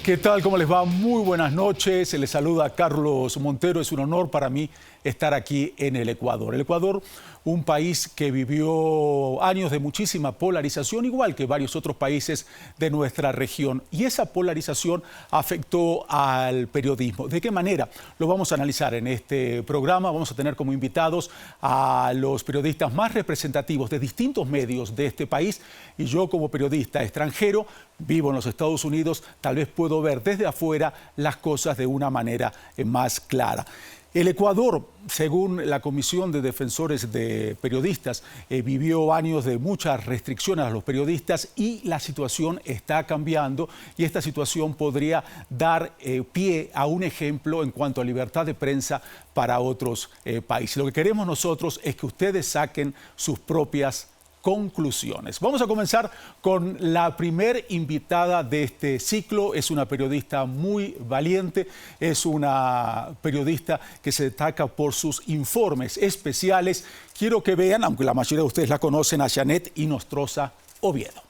¿Qué tal? ¿Cómo les va? Muy buenas noches. Se les saluda Carlos Montero. Es un honor para mí estar aquí en el Ecuador. El Ecuador, un país que vivió años de muchísima polarización, igual que varios otros países de nuestra región. Y esa polarización afectó al periodismo. ¿De qué manera? Lo vamos a analizar en este programa. Vamos a tener como invitados a los periodistas más representativos de distintos medios de este país. Y yo, como periodista extranjero, vivo en los Estados Unidos, tal vez puedo ver desde afuera las cosas de una manera más clara. El Ecuador, según la Comisión de Defensores de Periodistas, vivió años de muchas restricciones a los periodistas y la situación está cambiando y esta situación podría dar pie a un ejemplo en cuanto a libertad de prensa para otros países. Lo que queremos nosotros es que ustedes saquen sus propias conclusiones. Vamos a comenzar con la primer invitada de este ciclo. Es una periodista muy valiente, es una periodista que se destaca por sus informes especiales. Quiero que vean, aunque la mayoría de ustedes la conocen, a Janet Inostroza Oviedo.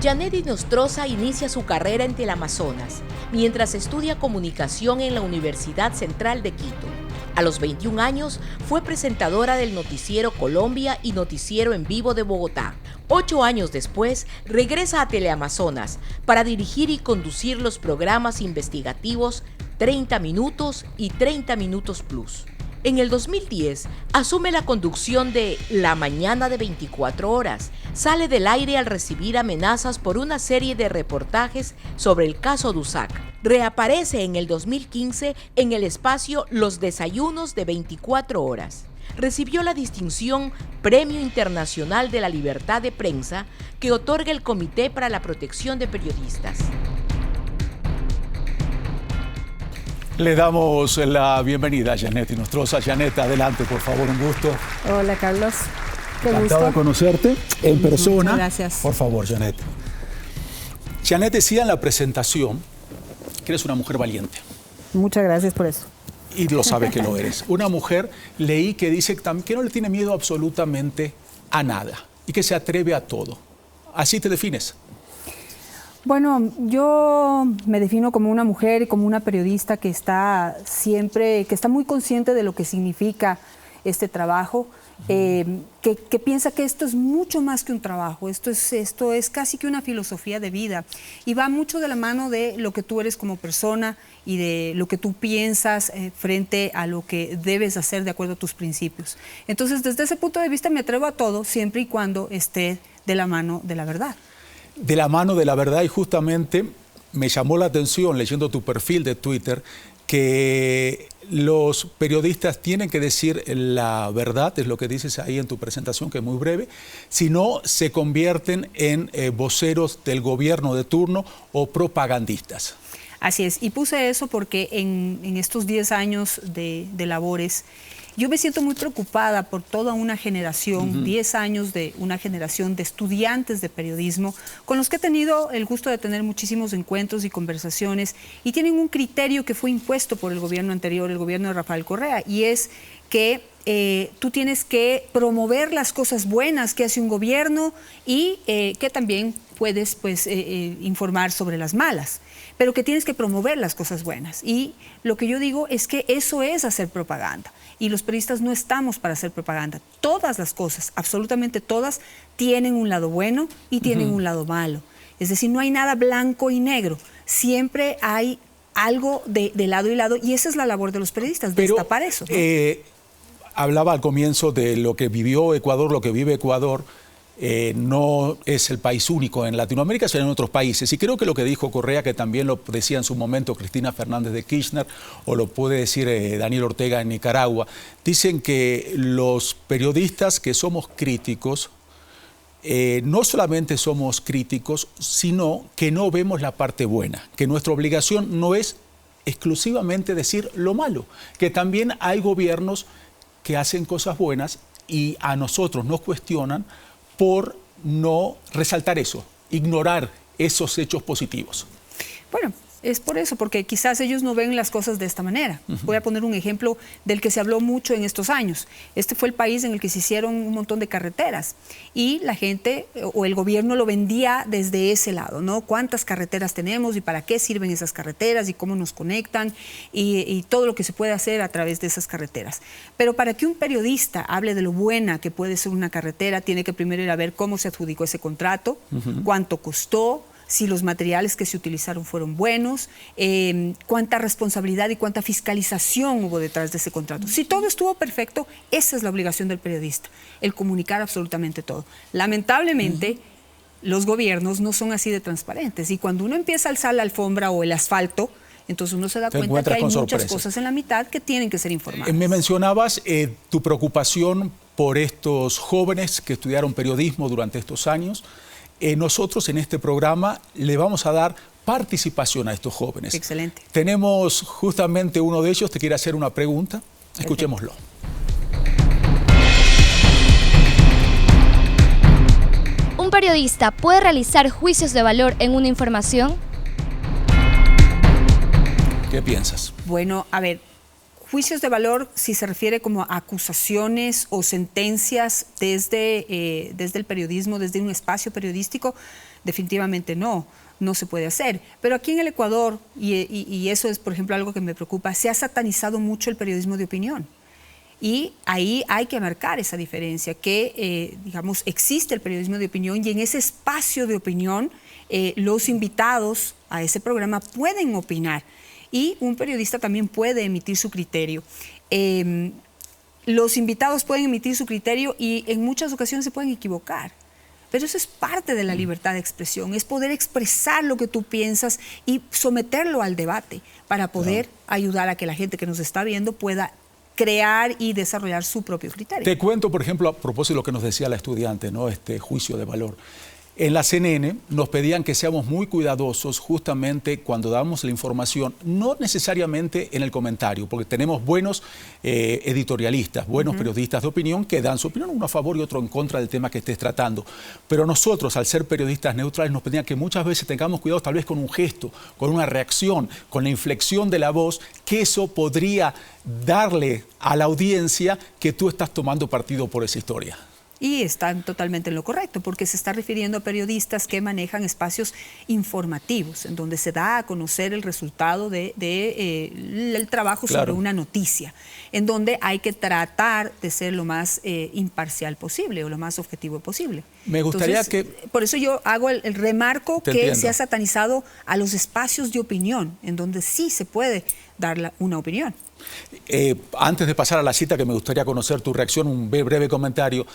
Janet Inostroza inicia su carrera en Teleamazonas, mientras estudia comunicación en la Universidad Central de Quito. A los 21 años fue presentadora del Noticiero Colombia y Noticiero en Vivo de Bogotá. 8 años después, regresa a Teleamazonas para dirigir y conducir los programas investigativos 30 Minutos y 30 Minutos Plus. En el 2010, asume la conducción de La Mañana de 24 horas. Sale del aire al recibir amenazas por una serie de reportajes sobre el caso Dusac. Reaparece en el 2015 en el espacio Los Desayunos de 24 horas. Recibió la distinción Premio Internacional de la Libertad de Prensa que otorga el Comité para la Protección de Periodistas. Le damos la bienvenida a Janet Inostroza. Janet, adelante, por favor, un gusto. Hola, Carlos. Qué Encantado gusto de conocerte en persona. Muchas gracias. Por favor, Janet. Janet decía en la presentación que eres una mujer valiente. Muchas gracias por eso. Y lo sabe que lo eres. Una mujer, leí que dice que no le tiene miedo absolutamente a nada y que se atreve a todo. ¿Así te defines? Bueno, yo me defino como una mujer y como una periodista que está muy consciente de lo que significa este trabajo, que piensa que esto es mucho más que un trabajo, esto es casi que una filosofía de vida y va mucho de la mano de lo que tú eres como persona y de lo que tú piensas frente a lo que debes hacer de acuerdo a tus principios. Entonces, desde ese punto de vista me atrevo a todo siempre y cuando esté de la mano de la verdad. De la mano de la verdad, y justamente me llamó la atención leyendo tu perfil de Twitter que los periodistas tienen que decir la verdad, es lo que dices ahí en tu presentación, que es muy breve, si no se convierten en voceros del gobierno de turno o propagandistas. Así es, y puse eso porque en estos 10 años de labores, yo me siento muy preocupada por toda una generación, 10 años de una generación de estudiantes de periodismo, con los que he tenido el gusto de tener muchísimos encuentros y conversaciones, y tienen un criterio que fue impuesto por el gobierno anterior, el gobierno de Rafael Correa, y es que tú tienes que promover las cosas buenas que hace un gobierno y que también puedes informar sobre las malas, pero que tienes que promover las cosas buenas. Y lo que yo digo es que eso es hacer propaganda. Y los periodistas no estamos para hacer propaganda. Todas las cosas, absolutamente todas, tienen un lado bueno y tienen un lado malo. Es decir, no hay nada blanco y negro. Siempre hay algo de lado y lado, y esa es la labor de los periodistas, destapar eso, ¿no? Hablaba al comienzo de lo que vivió Ecuador, lo que vive Ecuador. No es el país único en Latinoamérica, sino en otros países. Y creo que lo que dijo Correa, que también lo decía en su momento Cristina Fernández de Kirchner, o lo puede decir Daniel Ortega en Nicaragua, dicen que los periodistas que somos críticos, no solamente somos críticos, sino que no vemos la parte buena, que nuestra obligación no es exclusivamente decir lo malo, que también hay gobiernos que hacen cosas buenas y a nosotros nos cuestionan por no resaltar eso, ignorar esos hechos positivos. Bueno, Es por eso, porque quizás ellos no ven las cosas de esta manera. Voy a poner un ejemplo del que se habló mucho en estos años. Este fue el país en el que se hicieron un montón de carreteras y la gente o el gobierno lo vendía desde ese lado, ¿no? ¿Cuántas carreteras tenemos y para qué sirven esas carreteras y cómo nos conectan y todo lo que se puede hacer a través de esas carreteras? Pero para que un periodista hable de lo buena que puede ser una carretera, tiene que primero ir a ver cómo se adjudicó ese contrato, cuánto costó, si los materiales que se utilizaron fueron buenos, cuánta responsabilidad y cuánta fiscalización hubo detrás de ese contrato. Si todo estuvo perfecto, esa es la obligación del periodista, el comunicar absolutamente todo. Lamentablemente, los gobiernos no son así de transparentes y cuando uno empieza a alzar la alfombra o el asfalto, entonces uno se da cuenta que hay muchas cosas en la mitad que tienen que ser informadas. Me mencionabas tu preocupación por estos jóvenes que estudiaron periodismo durante estos años. Nosotros en este programa le vamos a dar participación a estos jóvenes. Excelente. Tenemos justamente uno de ellos, te quiere hacer una pregunta. Escuchémoslo. ¿Un periodista puede realizar juicios de valor en una información? ¿Qué piensas? Bueno, a ver, juicios de valor, si se refiere como a acusaciones o sentencias desde el periodismo, desde un espacio periodístico, definitivamente no se puede hacer. Pero aquí en el Ecuador, y eso es, por ejemplo, algo que me preocupa, se ha satanizado mucho el periodismo de opinión. Y ahí hay que marcar esa diferencia, que, digamos, existe el periodismo de opinión y en ese espacio de opinión los invitados a ese programa pueden opinar. Y un periodista también puede emitir su criterio. Los invitados pueden emitir su criterio y en muchas ocasiones se pueden equivocar. Pero eso es parte de la libertad de expresión, es poder expresar lo que tú piensas y someterlo al debate para poder ayudar a que la gente que nos está viendo pueda crear y desarrollar su propio criterio. Te cuento, por ejemplo, a propósito de lo que nos decía la estudiante, ¿no? Este juicio de valor. En la CNN nos pedían que seamos muy cuidadosos justamente cuando damos la información, no necesariamente en el comentario, porque tenemos buenos editorialistas, buenos periodistas de opinión que dan su opinión, uno a favor y otro en contra del tema que estés tratando. Pero nosotros, al ser periodistas neutrales, nos pedían que muchas veces tengamos cuidado tal vez con un gesto, con una reacción, con la inflexión de la voz, que eso podría darle a la audiencia que tú estás tomando partido por esa historia. Y están totalmente en lo correcto, porque se está refiriendo a periodistas que manejan espacios informativos, en donde se da a conocer el resultado del trabajo sobre una noticia, en donde hay que tratar de ser lo más imparcial posible o lo más objetivo posible. Me gustaría por eso yo hago el remarco que entiendo. se ha satanizado a los espacios de opinión, en donde sí se puede dar una opinión. Antes de pasar a la cita, que me gustaría conocer tu reacción, un breve comentario.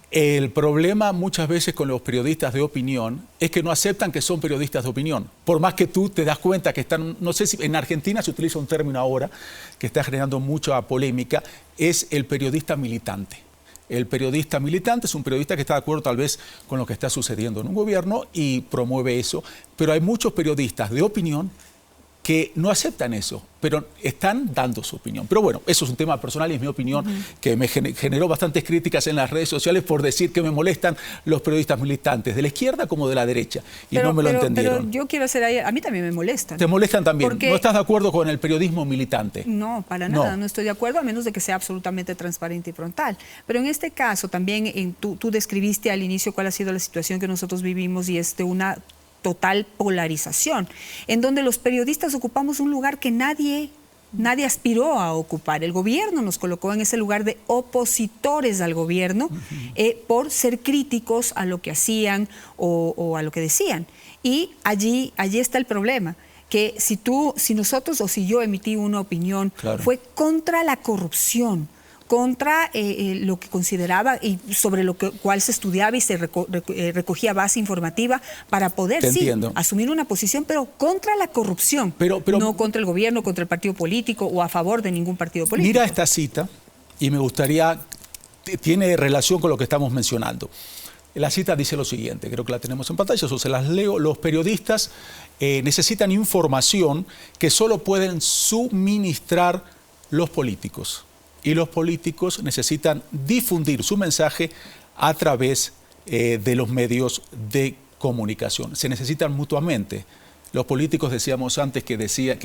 El problema muchas veces con los periodistas de opinión es que no aceptan que son periodistas de opinión. Por más que tú te das cuenta que están, no sé si en Argentina se utiliza un término ahora que está generando mucha polémica, es el periodista militante. El periodista militante es un periodista que está de acuerdo tal vez con lo que está sucediendo en un gobierno y promueve eso, pero hay muchos periodistas de opinión que no aceptan eso, pero están dando su opinión. Pero bueno, eso es un tema personal y es mi opinión, que me generó bastantes críticas en las redes sociales por decir que me molestan los periodistas militantes, de la izquierda como de la derecha, y no me lo entendieron. Pero yo quiero hacer ahí, a mí también me molestan. ¿Te molestan también? Porque, ¿no estás de acuerdo con el periodismo militante? No, para nada, no estoy de acuerdo, a menos de que sea absolutamente transparente y frontal. Pero en este caso también, tú describiste al inicio cuál ha sido la situación que nosotros vivimos y es de una total polarización, en donde los periodistas ocupamos un lugar que nadie aspiró a ocupar. El gobierno nos colocó en ese lugar de opositores al gobierno por ser críticos a lo que hacían o a lo que decían. Y allí está el problema, que si nosotros o si yo emití una opinión, fue contra la corrupción, contra lo que consideraba y sobre lo cual se estudiaba y se recogía base informativa para poder asumir una posición, pero contra la corrupción, pero no contra el gobierno, contra el partido político o a favor de ningún partido político. Mira esta cita y me gustaría, tiene relación con lo que estamos mencionando. La cita dice lo siguiente, creo que la tenemos en pantalla, eso se las leo. Los periodistas necesitan información que solo pueden suministrar los políticos. Y los políticos necesitan difundir su mensaje a través de los medios de comunicación. Se necesitan mutuamente. Los políticos, decíamos antes, que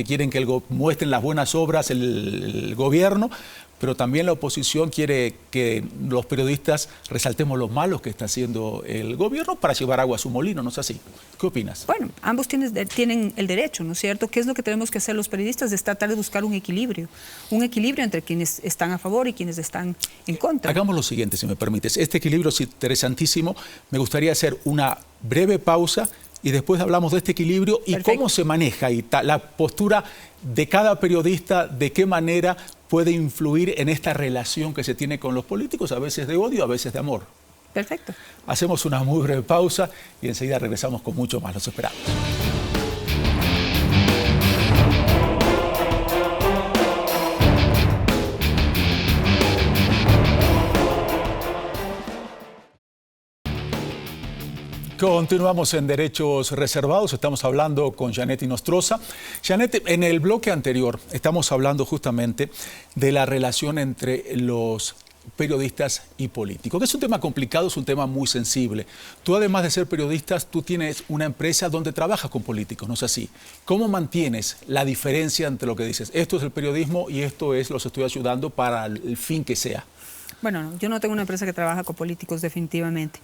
quieren que muestren las buenas obras el gobierno, pero también la oposición quiere que los periodistas resaltemos los malos que está haciendo el gobierno para llevar agua a su molino, ¿no es así? ¿Qué opinas? Bueno, ambos tienen el derecho, ¿no es cierto? ¿Qué es lo que tenemos que hacer los periodistas? Es tratar de buscar un equilibrio entre quienes están a favor y quienes están en contra. Hagamos lo siguiente, si me permites. Este equilibrio es interesantísimo. Me gustaría hacer una breve pausa y después hablamos de este equilibrio y Perfecto. cómo se maneja y la postura de cada periodista, de qué manera puede influir en esta relación que se tiene con los políticos, a veces de odio, a veces de amor. Perfecto. Hacemos una muy breve pausa y enseguida regresamos con mucho más. Los esperamos. Continuamos en Derechos Reservados, estamos hablando con Janety Nostroza. Janety, en el bloque anterior estamos hablando justamente de la relación entre los periodistas y políticos, que es un tema complicado, es un tema muy sensible. Tú, además de ser periodista, tú tienes una empresa donde trabajas con políticos, ¿no es así? ¿Cómo mantienes la diferencia entre lo que dices, esto es el periodismo y esto es, los estoy ayudando para el fin que sea? Bueno, no, yo no tengo una empresa que trabaja con políticos, definitivamente.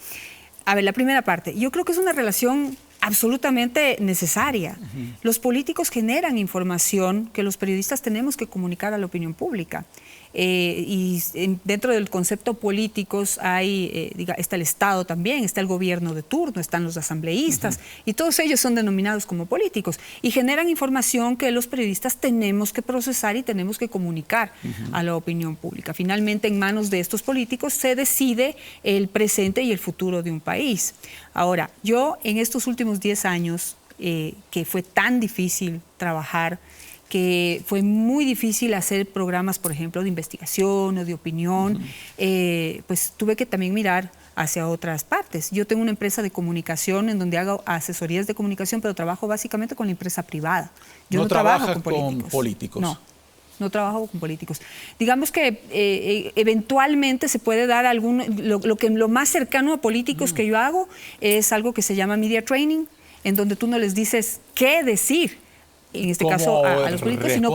A ver, la primera parte, yo creo que es una relación absolutamente necesaria. Los políticos generan información que los periodistas tenemos que comunicar a la opinión pública. Dentro del concepto políticos está el Estado también, está el gobierno de turno, están los asambleístas, y todos ellos son denominados como políticos y generan información que los periodistas tenemos que procesar y tenemos que comunicar a la opinión pública. Finalmente, en manos de estos políticos se decide el presente y el futuro de un país. Ahora, yo en estos últimos 10 años, que fue tan difícil trabajar, que fue muy difícil hacer programas, por ejemplo, de investigación o de opinión, pues tuve que también mirar hacia otras partes. Yo tengo una empresa de comunicación en donde hago asesorías de comunicación, pero trabajo básicamente con la empresa privada. Yo no trabajo con políticos. No trabajo con políticos. Digamos que eventualmente se puede dar lo más cercano a políticos que yo hago es algo que se llama media training, en donde tú no les dices qué decir, en este caso a los políticos, sino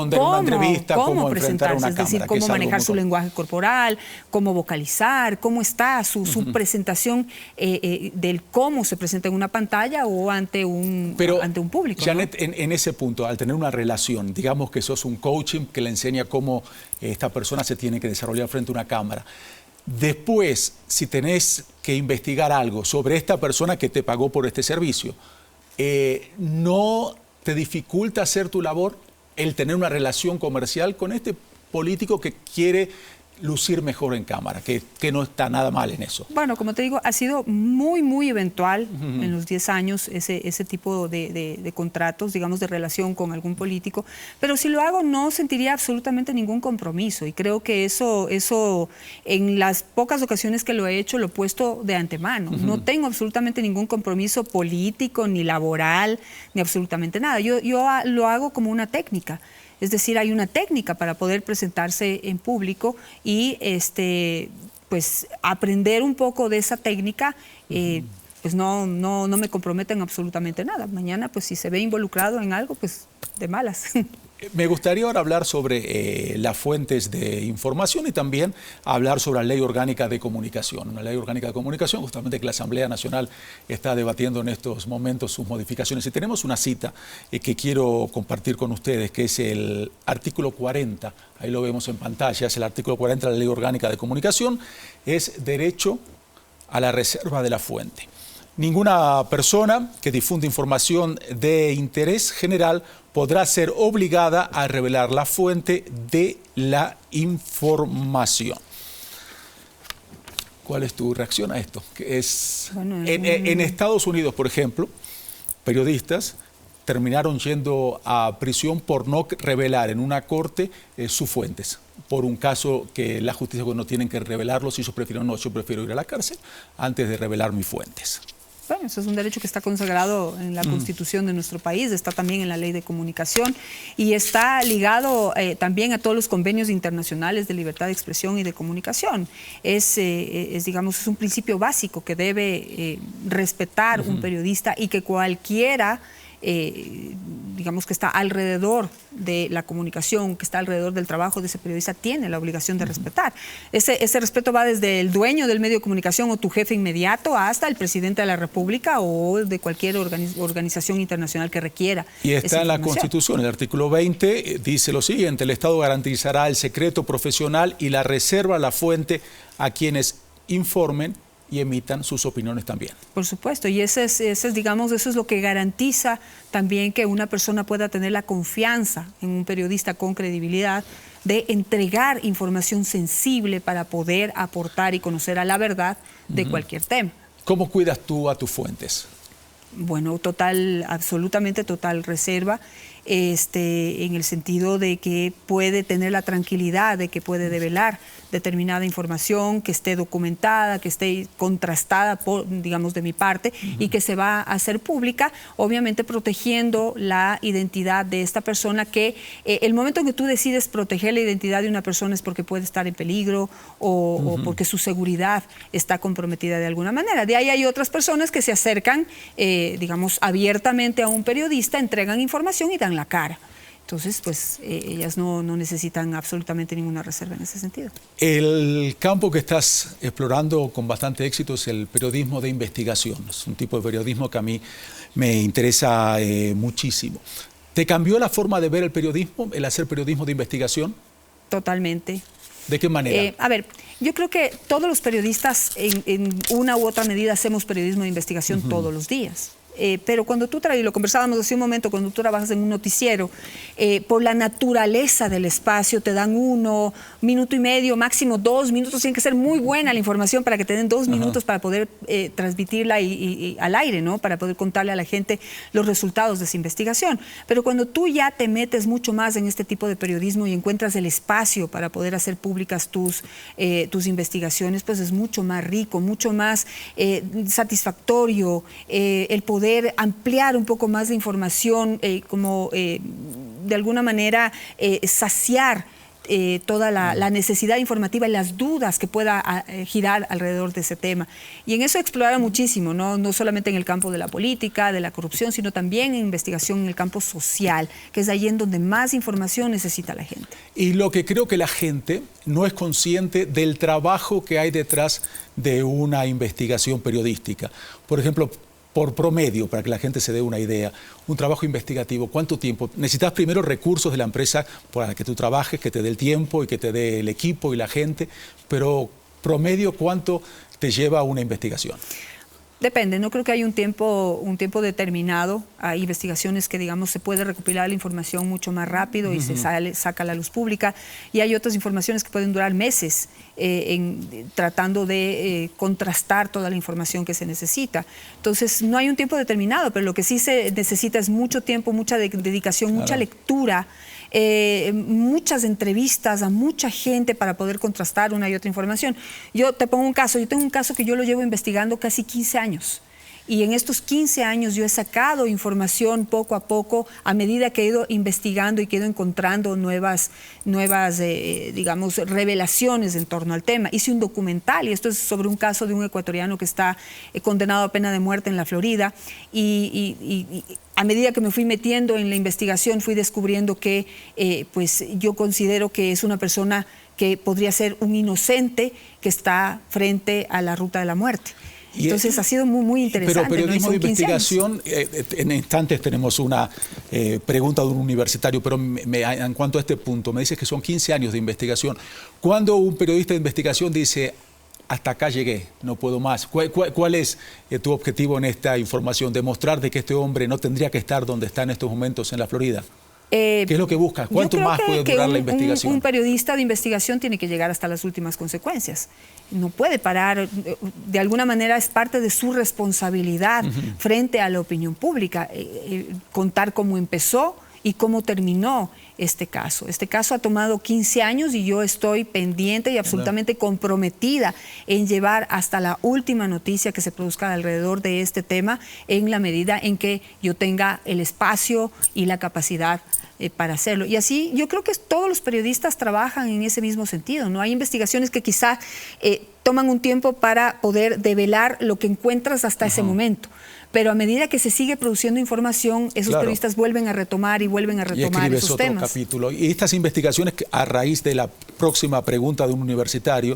cómo presentarse, es decir, cómo manejar su lenguaje corporal, cómo vocalizar, cómo está su presentación del cómo se presenta en una pantalla o ante un público. Janet, ¿no? en ese punto, al tener una relación, digamos que sos un coaching que le enseña cómo esta persona se tiene que desarrollar frente a una cámara. Después, si tenés que investigar algo sobre esta persona que te pagó por este servicio, ¿no te dificulta hacer tu labor el tener una relación comercial con este político que quiere lucir mejor en cámara, que no está nada mal en eso? Bueno, como te digo, ha sido muy eventual en los 10 años ese tipo de contratos, digamos, de relación con algún político, pero si lo hago no sentiría absolutamente ningún compromiso y creo que eso en las pocas ocasiones que lo he hecho lo he puesto de antemano. No tengo absolutamente ningún compromiso político, ni laboral, ni absolutamente nada. Yo lo hago como una técnica. Es decir, hay una técnica para poder presentarse en público y pues aprender un poco de esa técnica, pues no me comprometen absolutamente nada. Mañana, pues si se ve involucrado en algo, pues de malas. Me gustaría ahora hablar sobre las fuentes de información y también hablar sobre la Ley Orgánica de Comunicación. Una Ley Orgánica de Comunicación, justamente que la Asamblea Nacional está debatiendo en estos momentos sus modificaciones. Y tenemos una cita que quiero compartir con ustedes, que es el artículo 40. Ahí lo vemos en pantalla, es el artículo 40 de la Ley Orgánica de Comunicación. Es derecho a la reserva de la fuente. Ninguna persona que difunde información de interés general podrá ser obligada a revelar la fuente de la información. ¿Cuál es tu reacción a esto? En Estados Unidos, por ejemplo, periodistas terminaron yendo a prisión por no revelar en una corte sus fuentes. Por un caso que la justicia no tienen que revelarlos y ellos prefieren no, yo prefiero ir a la cárcel antes de revelar mis fuentes. Bueno, eso es un derecho que está consagrado en la Constitución de nuestro país, está también en la Ley de Comunicación y está ligado también a todos los convenios internacionales de libertad de expresión y de comunicación. Digamos, es un principio básico que debe respetar un periodista y que cualquiera digamos, que está alrededor de la comunicación, que está alrededor del trabajo de ese periodista, tiene la obligación de respetar. Ese respeto va desde el dueño del medio de comunicación o tu jefe inmediato hasta el presidente de la República o de cualquier organización internacional que requiera. Y está en la Constitución, el artículo 20 dice lo siguiente: el Estado garantizará el secreto profesional y la reserva a la fuente a quienes informen y emitan sus opiniones también. Por supuesto, y digamos, eso es lo que garantiza también que una persona pueda tener la confianza en un periodista con credibilidad de entregar información sensible para poder aportar y conocer a la verdad de cualquier tema. ¿Cómo cuidas tú a tus fuentes? Bueno, absolutamente total reserva, en el sentido de que puede tener la tranquilidad de que puede develar determinada información, que esté documentada, que esté contrastada, digamos, de mi parte, y que se va a hacer pública, obviamente protegiendo la identidad de esta persona, que el momento en que tú decides proteger la identidad de una persona es porque puede estar en peligro o porque su seguridad está comprometida de alguna manera. De ahí hay otras personas que se acercan, digamos, abiertamente a un periodista, entregan información y dan la cara. Entonces, pues ellas no necesitan absolutamente ninguna reserva en ese sentido. El campo que estás explorando con bastante éxito es el periodismo de investigación. Es un tipo de periodismo que a mí me interesa muchísimo. ¿Te cambió la forma de ver el periodismo, el hacer periodismo de investigación? Totalmente. ¿De qué manera? A ver, yo creo que todos los periodistas en una u otra medida hacemos periodismo de investigación todos los días. Pero cuando tú trabajas, y lo conversábamos hace un momento, cuando tú trabajas en un noticiero, por la naturaleza del espacio te dan 1 minuto y medio, máximo 2 minutos, tiene que ser muy buena la información para que te den 2 minutos para poder transmitirla y al aire, ¿no? Para poder contarle a la gente los resultados de esa investigación. Pero cuando tú ya te metes mucho más en este tipo de periodismo y encuentras el espacio para poder hacer públicas tus investigaciones, pues es mucho más rico, mucho más satisfactorio el poder ampliar un poco más de información, de alguna manera saciar toda la necesidad informativa y las dudas que pueda girar alrededor de ese tema. Y en eso explorar muchísimo, no solamente en el campo de la política, de la corrupción, sino también en investigación en el campo social, que es allí en donde más información necesita la gente. Y lo que creo que la gente no es consciente del trabajo que hay detrás de una investigación periodística. Por ejemplo, por promedio, para que la gente se dé una idea, un trabajo investigativo, ¿cuánto tiempo? Necesitas primero recursos de la empresa para que tú trabajes, que te dé el tiempo y que te dé el equipo y la gente, pero promedio, ¿cuánto te lleva una investigación? Depende, no creo que haya un tiempo determinado. Hay investigaciones que, digamos, se puede recopilar la información mucho más rápido y se saca a la luz pública, y hay otras informaciones que pueden durar meses tratando de contrastar toda la información que se necesita. Entonces, no hay un tiempo determinado, pero lo que sí se necesita es mucho tiempo, mucha dedicación, mucha lectura, muchas entrevistas a mucha gente para poder contrastar una y otra información. Yo te pongo un caso, yo tengo un caso que yo lo llevo investigando casi 15 años. Y en estos 15 años yo he sacado información poco a poco, a medida que he ido investigando y que he ido encontrando nuevas digamos, revelaciones en torno al tema. Hice un documental, y esto es sobre un caso de un ecuatoriano que está condenado a pena de muerte en la Florida, y a medida que me fui metiendo en la investigación fui descubriendo que pues yo considero que es una persona que podría ser un inocente que está frente a la ruta de la muerte. Entonces ha sido muy interesante. Pero periodismo de investigación, en instantes tenemos una pregunta de un universitario, pero en cuanto a este punto, me dices que son 15 años de investigación. ¿Cuándo un periodista de investigación dice, hasta acá llegué, no puedo más? ¿Cuál es tu objetivo en esta información? ¿Demostrar de que este hombre no tendría que estar donde está en estos momentos en la Florida? ¿Qué es lo que buscas? ¿Cuánto más puede durar la investigación? Un periodista de investigación tiene que llegar hasta las últimas consecuencias. No puede parar, de alguna manera es parte de su responsabilidad frente a la opinión pública, contar cómo empezó y cómo terminó este caso. Este caso ha tomado 15 años y yo estoy pendiente y absolutamente comprometida en llevar hasta la última noticia que se produzca alrededor de este tema, en la medida en que yo tenga el espacio y la capacidad para hacerlo. Y así yo creo que todos los periodistas trabajan en ese mismo sentido, ¿no? Hay investigaciones que quizá toman un tiempo para poder develar lo que encuentras hasta ese momento. pero a medida que se sigue produciendo información, esos periodistas vuelven a retomar y vuelven a retomar esos temas. Otro capítulo. Y estas investigaciones, a raíz de la próxima pregunta de un universitario,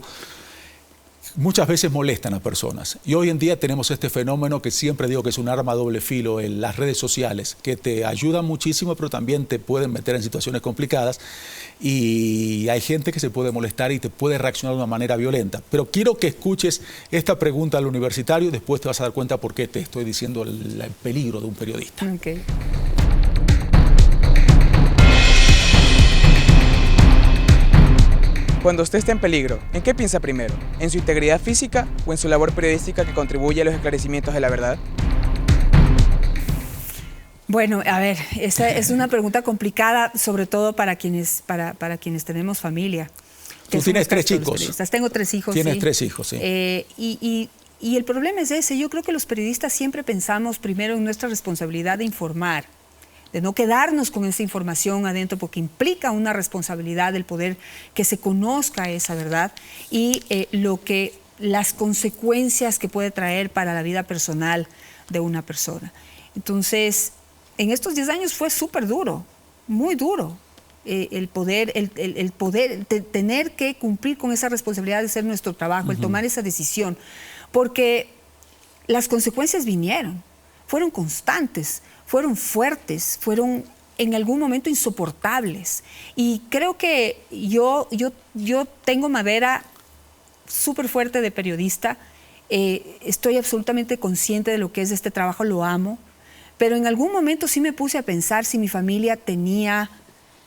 muchas veces molestan a personas. Y hoy en día tenemos este fenómeno que siempre digo que es un arma a doble filo en las redes sociales, que te ayudan muchísimo, pero también te pueden meter en situaciones complicadas. Y hay gente que se puede molestar y te puede reaccionar de una manera violenta. Pero quiero que escuches esta pregunta al universitario, después te vas a dar cuenta por qué te estoy diciendo el peligro de un periodista. Okay. Cuando usted está en peligro, ¿en qué piensa primero? ¿En su integridad física o en su labor periodística que contribuye a los esclarecimientos de la verdad? Bueno, a ver, esa es una pregunta complicada, sobre todo para quienes tenemos familia. Tú tienes 3 chicos. Tengo 3 hijos. Tienes 3 hijos, sí. Y el problema es ese. Yo creo que los periodistas siempre pensamos primero en nuestra responsabilidad de informar, de no quedarnos con esa información adentro, porque implica una responsabilidad del poder que se conozca esa verdad y las consecuencias que puede traer para la vida personal de una persona. Entonces, en estos 10 años fue súper duro, muy duro, el poder tener que cumplir con esa responsabilidad de hacer nuestro trabajo, el tomar esa decisión, porque las consecuencias vinieron, fueron constantes, fueron fuertes, fueron en algún momento insoportables. Y creo que yo tengo madera súper fuerte de periodista, estoy absolutamente consciente de lo que es este trabajo, lo amo, pero en algún momento sí me puse a pensar si mi familia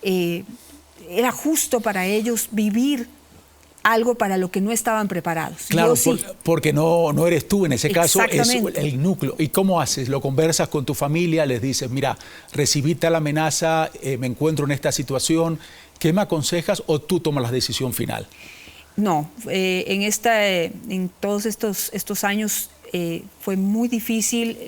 era justo para ellos vivir algo para lo que no estaban preparados. Claro, sí. porque no eres tú en ese caso, es el núcleo. ¿Y cómo haces? ¿Lo conversas con tu familia? Les dices, mira, recibí tal amenaza, me encuentro en esta situación, ¿qué me aconsejas o tú tomas la decisión final? No, en todos estos años fue muy difícil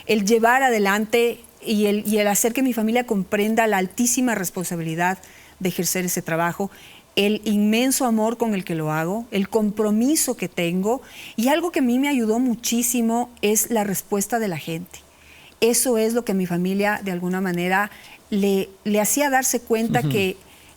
el llevar adelante y el hacer que mi familia comprenda la altísima responsabilidad de ejercer ese trabajo, el inmenso amor con el que lo hago, el compromiso que tengo, y algo que a mí me ayudó muchísimo es la respuesta de la gente. Eso es lo que a mi familia de alguna manera le hacía darse cuenta que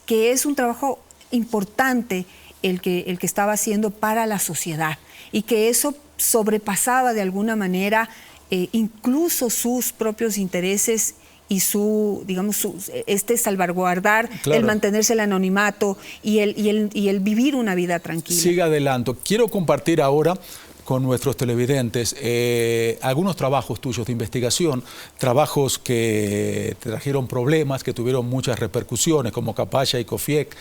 es un trabajo importante el que estaba haciendo para la sociedad y que eso sobrepasaba de alguna manera incluso sus propios intereses y salvaguardar, el mantenerse el anonimato y el vivir una vida tranquila. Siga adelante. Quiero compartir ahora con nuestros televidentes algunos trabajos tuyos de investigación, trabajos que te trajeron problemas, que tuvieron muchas repercusiones, como Capaya y Cofiec.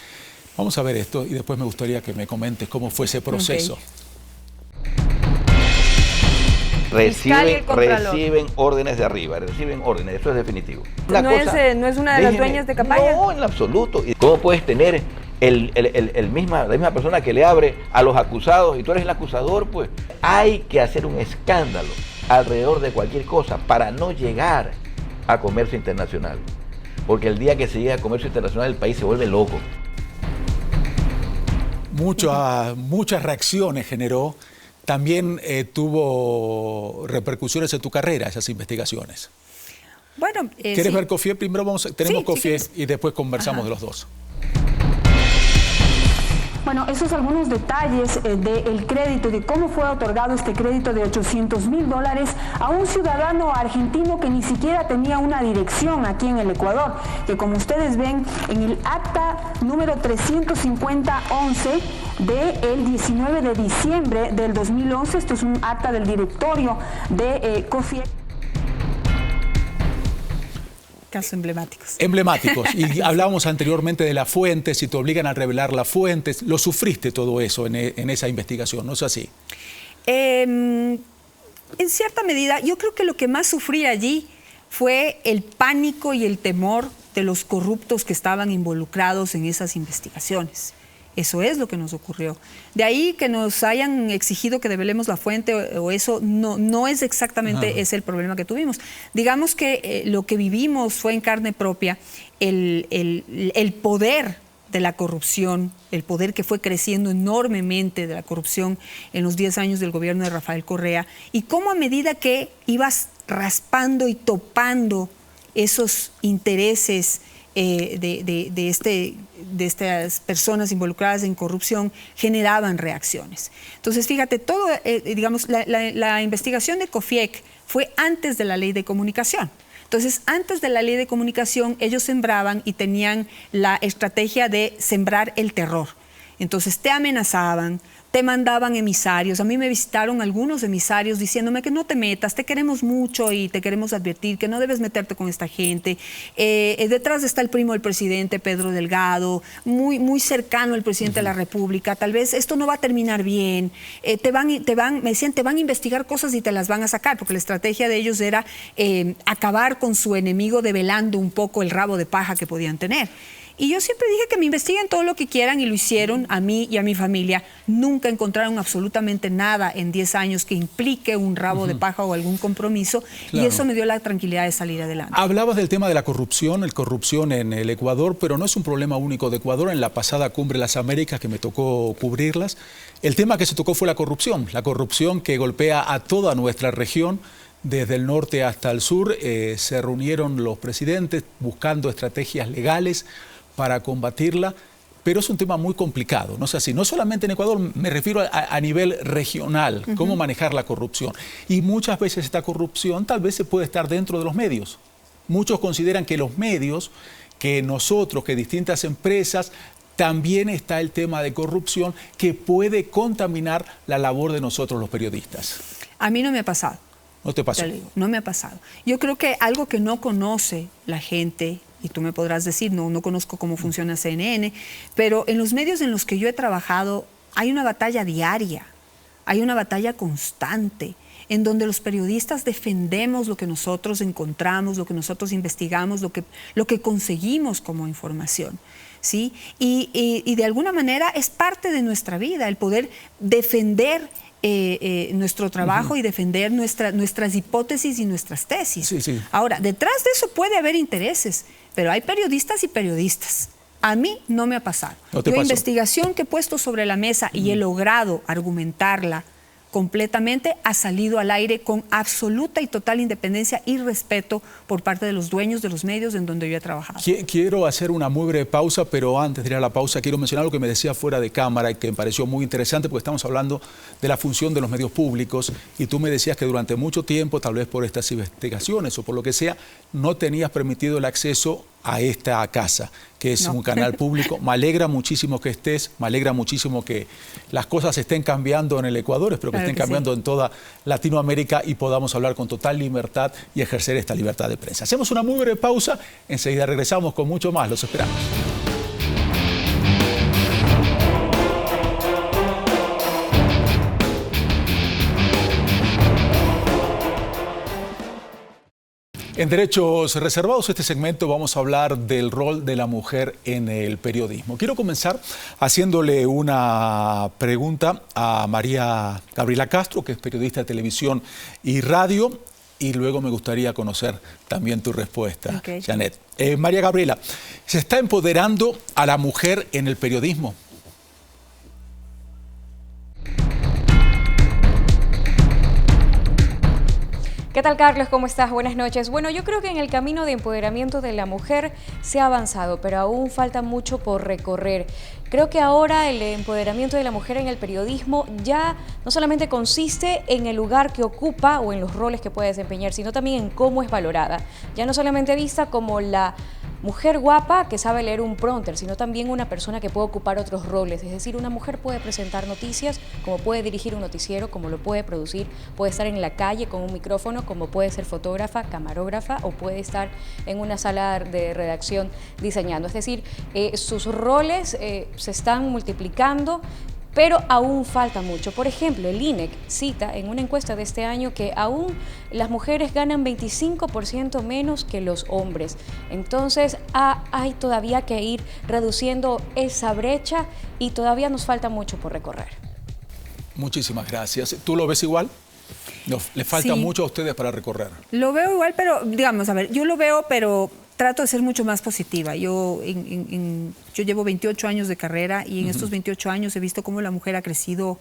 Vamos a ver esto y después me gustaría que me comentes cómo fue ese proceso. Okay. Reciben órdenes de arriba, reciben órdenes, eso es definitivo. ¿No es una de las dueñas de Capaya? No, en absoluto. ¿Cómo puedes tener la misma persona que le abre a los acusados y tú eres el acusador? Pues hay que hacer un escándalo alrededor de cualquier cosa para no llegar a comercio internacional. Porque el día que se llega a comercio internacional el país se vuelve loco. Muchas reacciones generó. También tuvo repercusiones en tu carrera, esas investigaciones. Bueno, ¿Quieres ver Cofiec? Primero tenemos Cofiec y después conversamos de los dos. Bueno, esos son algunos detalles del crédito, de cómo fue otorgado este crédito de $800,000 a un ciudadano argentino que ni siquiera tenía una dirección aquí en el Ecuador, que como ustedes ven en el acta número 350-11 del 19 de diciembre del 2011, esto es un acta del directorio de Cofiec. Casos emblemáticos. Emblemáticos. Y hablábamos anteriormente de las fuentes, si te obligan a revelar las fuentes. ¿Lo sufriste todo eso en esa investigación? ¿No es así? En cierta medida, yo creo que lo que más sufrí allí fue el pánico y el temor de los corruptos que estaban involucrados en esas investigaciones. Eso es lo que nos ocurrió. De ahí que nos hayan exigido que develemos la fuente o eso, no es exactamente ese el problema que tuvimos. Digamos que lo que vivimos fue en carne propia el poder de la corrupción, el poder que fue creciendo enormemente de la corrupción en los 10 años del gobierno de Rafael Correa, y cómo a medida que ibas raspando y topando esos intereses de estas personas involucradas en corrupción, generaban reacciones. Entonces, fíjate, todo, digamos, la investigación de COFIEC fue antes de la ley de comunicación. Entonces, antes de la ley de comunicación, ellos sembraban y tenían la estrategia de sembrar el terror. Entonces, te amenazaban, te mandaban emisarios. A mí me visitaron algunos emisarios diciéndome que no te metas, te queremos mucho y te queremos advertir que no debes meterte con esta gente. Detrás está el primo del presidente, Pedro Delgado, muy cercano al presidente de la República. Tal vez esto no va a terminar bien. Me decían, te van a investigar cosas y te las van a sacar, porque la estrategia de ellos era acabar con su enemigo, develando un poco el rabo de paja que podían tener. Y yo siempre dije que me investiguen todo lo que quieran, y lo hicieron a mí y a mi familia. Nunca encontraron absolutamente nada en 10 años que implique un rabo de paja o algún compromiso, y eso me dio la tranquilidad de salir adelante. Hablabas del tema de la corrupción en el Ecuador, pero no es un problema único de Ecuador. En la pasada Cumbre de las Américas, que me tocó cubrirlas, el tema que se tocó fue la corrupción que golpea a toda nuestra región. Desde el norte hasta el sur se reunieron los presidentes buscando estrategias legales para combatirla, pero es un tema muy complicado, no es así. No solamente en Ecuador, me refiero a nivel regional, cómo manejar la corrupción. Y muchas veces esta corrupción tal vez se puede estar dentro de los medios. Muchos consideran que los medios, que nosotros, que distintas empresas, también está el tema de corrupción que puede contaminar la labor de nosotros los periodistas. A mí no me ha pasado. ¿No te pasó? No me ha pasado. Yo creo que algo que no conoce la gente, y tú me podrás decir, no conozco cómo funciona CNN, pero en los medios en los que yo he trabajado hay una batalla diaria, hay una batalla constante, en donde los periodistas defendemos lo que nosotros encontramos, lo que nosotros investigamos, lo que conseguimos como información, ¿sí? Y de alguna manera es parte de nuestra vida, el poder defender nuestro trabajo y defender nuestras hipótesis y nuestras tesis. Sí. Ahora, detrás de eso puede haber intereses, pero hay periodistas y periodistas. A mí no me ha pasado. La investigación que he puesto sobre la mesa y he logrado argumentarla completamente, ha salido al aire con absoluta y total independencia y respeto por parte de los dueños de los medios en donde yo he trabajado. Quiero hacer una muy breve pausa, pero antes de ir a la pausa quiero mencionar lo que me decía fuera de cámara y que me pareció muy interesante, porque estamos hablando de la función de los medios públicos y tú me decías que durante mucho tiempo, tal vez por estas investigaciones o por lo que sea, no tenías permitido el acceso a esta casa, que es un canal público. Me alegra muchísimo que estés, me alegra muchísimo que las cosas estén cambiando en el Ecuador, espero que estén cambiando en toda Latinoamérica y podamos hablar con total libertad y ejercer esta libertad de prensa. Hacemos una muy breve pausa, enseguida regresamos con mucho más, los esperamos. En Derechos Reservados, este segmento vamos a hablar del rol de la mujer en el periodismo. Quiero comenzar haciéndole una pregunta a María Gabriela Castro, que es periodista de televisión y radio, y luego me gustaría conocer también tu respuesta, Janet. María Gabriela, ¿se está empoderando a la mujer en el periodismo? ¿Qué tal, Carlos? ¿Cómo estás? Buenas noches. Bueno, yo creo que en el camino de empoderamiento de la mujer se ha avanzado, pero aún falta mucho por recorrer. Creo que ahora el empoderamiento de la mujer en el periodismo ya no solamente consiste en el lugar que ocupa o en los roles que puede desempeñar, sino también en cómo es valorada. Ya no solamente vista como la mujer guapa que sabe leer un prompter, sino también una persona que puede ocupar otros roles. Es decir, una mujer puede presentar noticias, como puede dirigir un noticiero, como lo puede producir, puede estar en la calle con un micrófono, como puede ser fotógrafa, camarógrafa o puede estar en una sala de redacción diseñando. Es decir, sus roles se están multiplicando, pero aún falta mucho. Por ejemplo, el INEC cita en una encuesta de este año que aún las mujeres ganan 25% menos que los hombres. Entonces hay todavía que ir reduciendo esa brecha y todavía nos falta mucho por recorrer. Muchísimas gracias. ¿Tú lo ves igual? ¿Le falta mucho a ustedes para recorrer? Lo veo igual, pero digamos, a ver, yo lo veo, pero trato de ser mucho más positiva. Yo llevo 28 años de carrera y en estos 28 años he visto cómo la mujer ha crecido,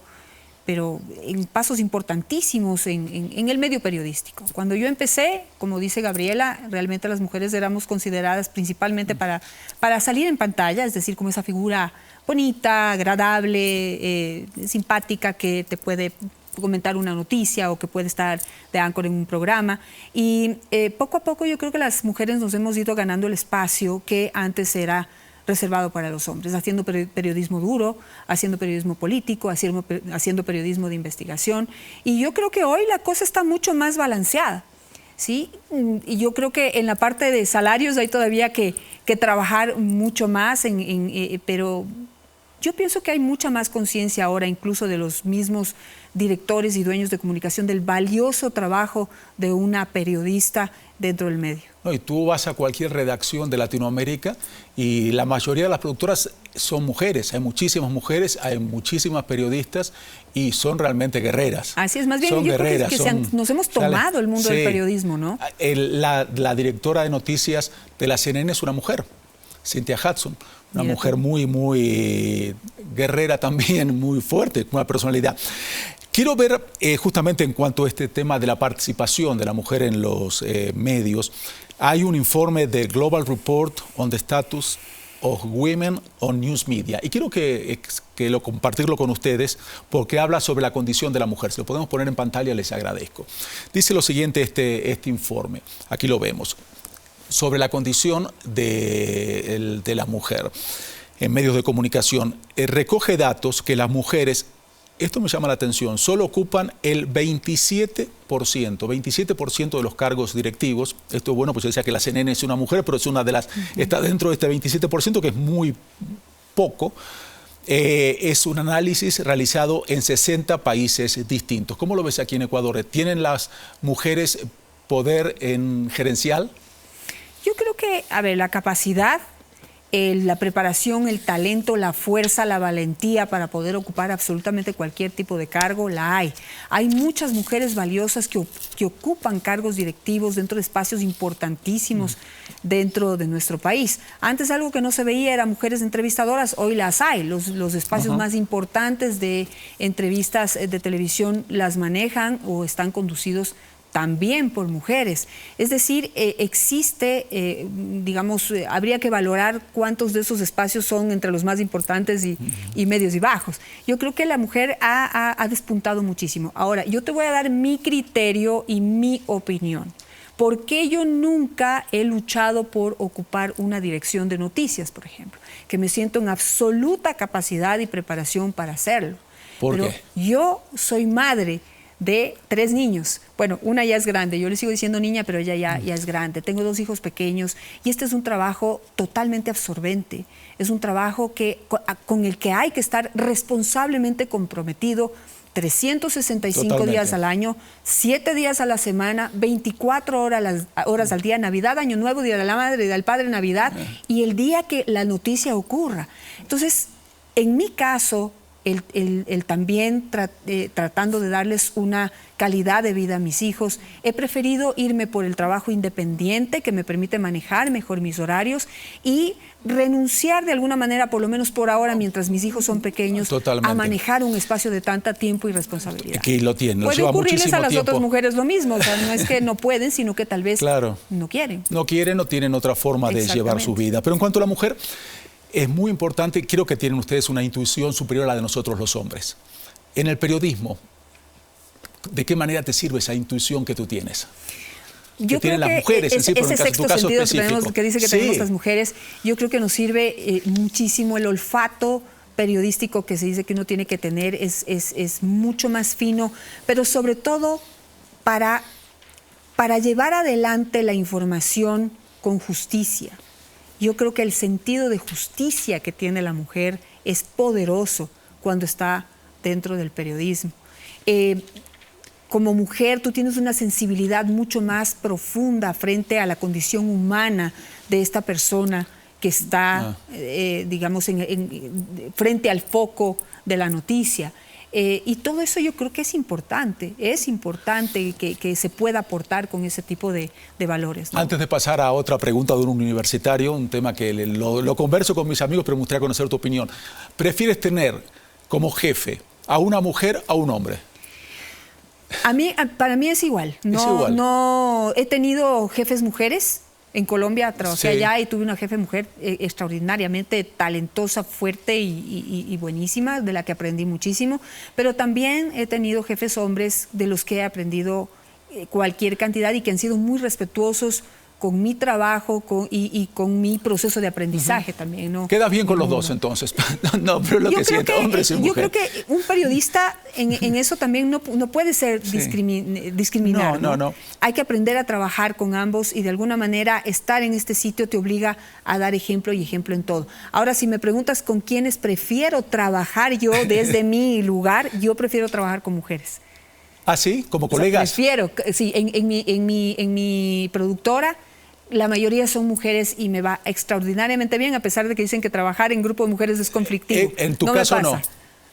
pero en pasos importantísimos en el medio periodístico. Cuando yo empecé, como dice Gabriela, realmente las mujeres éramos consideradas principalmente para salir en pantalla, es decir, como esa figura bonita, agradable, simpática, que te puede comentar una noticia o que puede estar de áncor en un programa. Y poco a poco yo creo que las mujeres nos hemos ido ganando el espacio que antes era reservado para los hombres, haciendo periodismo duro, haciendo periodismo político, haciendo periodismo de investigación. Y yo creo que hoy la cosa está mucho más balanceada, ¿sí? Y yo creo que en la parte de salarios hay todavía que trabajar mucho más, pero yo pienso que hay mucha más conciencia ahora, incluso de los mismos directores y dueños de comunicación, del valioso trabajo de una periodista dentro del medio. No, y tú vas a cualquier redacción de Latinoamérica y la mayoría de las productoras son mujeres. Hay muchísimas mujeres, hay muchísimas periodistas y son realmente guerreras. Así es, más bien son yo guerreras, creo que nos hemos tomado el mundo del periodismo, ¿no? La directora de noticias de la CNN es una mujer, Cynthia Hudson. Una mujer muy guerrera también, muy fuerte, con una personalidad. Quiero ver justamente en cuanto a este tema de la participación de la mujer en los medios. Hay un informe de Global Report on the Status of Women on News Media. Y quiero compartirlo con ustedes porque habla sobre la condición de la mujer. Si lo podemos poner en pantalla, les agradezco. Dice lo siguiente este informe. Aquí lo vemos. Sobre la condición de la mujer en medios de comunicación. Recoge datos que las mujeres, esto me llama la atención, solo ocupan el 27% de los cargos directivos. Esto es bueno, pues yo decía que la CNN es una mujer, pero es una de las, está dentro de este 27%, que es muy poco. Es un análisis realizado en 60 países distintos. ¿Cómo lo ves aquí en Ecuador? ¿Tienen las mujeres poder gerencial? Yo creo que, a ver, la capacidad, la preparación, el talento, la fuerza, la valentía para poder ocupar absolutamente cualquier tipo de cargo, la hay. Hay muchas mujeres valiosas que ocupan cargos directivos dentro de espacios importantísimos dentro de nuestro país. Antes algo que no se veía era mujeres entrevistadoras, hoy las hay. Los espacios más importantes de entrevistas de televisión las manejan o están conducidos también por mujeres. Es decir, existe, digamos, habría que valorar cuántos de esos espacios son entre los más importantes y medios y bajos. Yo creo que la mujer ha despuntado muchísimo. Ahora, yo te voy a dar mi criterio y mi opinión. ¿Por qué yo nunca he luchado por ocupar una dirección de noticias, por ejemplo? Que me siento en absoluta capacidad y preparación para hacerlo. ¿Por qué? Yo soy madre de 3 niños. Bueno, una ya es grande, yo le sigo diciendo niña, pero ella ya es grande. Tengo 2 hijos pequeños y este es un trabajo totalmente absorbente. Es un trabajo con el que hay que estar responsablemente comprometido 365 Totalmente. días al año, 7 días a la semana, 24 horas al día, Navidad, Año Nuevo, Día de la Madre, Día del Padre, Navidad, y el día que la noticia ocurra. Entonces, en mi caso, el también tratando de darles una calidad de vida a mis hijos, he preferido irme por el trabajo independiente que me permite manejar mejor mis horarios y renunciar de alguna manera, por lo menos por ahora, mientras mis hijos son pequeños, Totalmente. a manejar un espacio de tanta tiempo y responsabilidad. Aquí lo tienen. Puede ocurrirles a las otras mujeres lo mismo, o sea, no es que no pueden, sino que tal vez no quieren. No quieren o tienen otra forma de llevar su vida. Pero en cuanto a la mujer, es muy importante, creo que tienen ustedes una intuición superior a la de nosotros los hombres. En el periodismo, ¿de qué manera te sirve esa intuición que tú tienes? Yo creo las mujeres que en sí, pero ese en tu caso sentido específico. que dice que tenemos las mujeres, yo creo que nos sirve muchísimo el olfato periodístico que se dice que uno tiene que tener, es mucho más fino, pero sobre todo para llevar adelante la información con justicia. Yo creo que el sentido de justicia que tiene la mujer es poderoso cuando está dentro del periodismo. Como mujer, tú tienes una sensibilidad mucho más profunda frente a la condición humana de esta persona que está, digamos, frente al foco de la noticia. Y todo eso yo creo que es importante que se pueda aportar con ese tipo de valores, ¿no? Antes de pasar a otra pregunta de un universitario, un tema que lo converso con mis amigos, pero me gustaría conocer tu opinión. ¿Prefieres tener como jefe a una mujer o a un hombre? Para mí es igual. No he tenido jefes mujeres. En Colombia trabajé allá y tuve una jefe mujer extraordinariamente talentosa, fuerte y buenísima, de la que aprendí muchísimo. Pero también he tenido jefes hombres de los que he aprendido cualquier cantidad y que han sido muy respetuosos con mi trabajo y con mi proceso de aprendizaje también, ¿no? Quedas bien con los dos, entonces. No, pero lo que siento, hombres y mujeres. Yo creo que un periodista en eso también no puede ser discriminar. No. Hay que aprender a trabajar con ambos y de alguna manera estar en este sitio te obliga a dar ejemplo y ejemplo en todo. Ahora, si me preguntas con quiénes prefiero trabajar yo desde mi lugar, yo prefiero trabajar con mujeres. ¿Ah, sí? ¿Como colegas? Prefiero, sí, en mi productora la mayoría son mujeres y me va extraordinariamente bien, a pesar de que dicen que trabajar en grupo de mujeres es conflictivo. En tu caso no.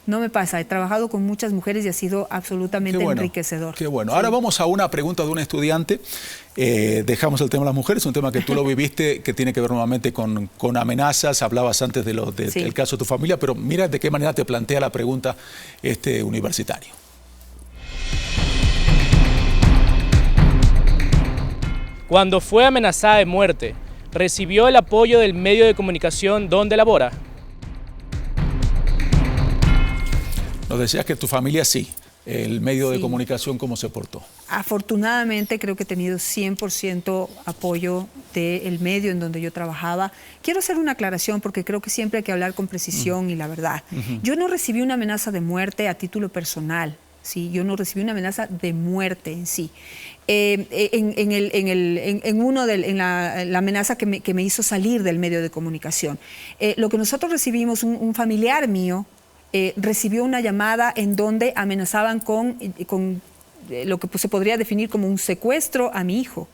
No me pasa, he trabajado con muchas mujeres y ha sido absolutamente enriquecedor. Qué bueno. Ahora vamos a una pregunta de un estudiante. Dejamos el tema de las mujeres, un tema que tú lo viviste, que tiene que ver nuevamente con amenazas. Hablabas antes del caso de tu familia, pero mira de qué manera te plantea la pregunta este universitario. Cuando fue amenazada de muerte, ¿recibió el apoyo del medio de comunicación donde labora? Nos decías que tu familia sí. El medio de comunicación, ¿cómo se portó? Afortunadamente creo que he tenido 100% apoyo del medio en donde yo trabajaba. Quiero hacer una aclaración porque creo que siempre hay que hablar con precisión y la verdad. Yo no recibí una amenaza de muerte a título personal. Sí, yo no recibí una amenaza de muerte en sí. La amenaza que me hizo salir del medio de comunicación. Lo que nosotros recibimos, un familiar mío recibió una llamada en donde amenazaban con lo que se podría definir como un secuestro a mi hijo.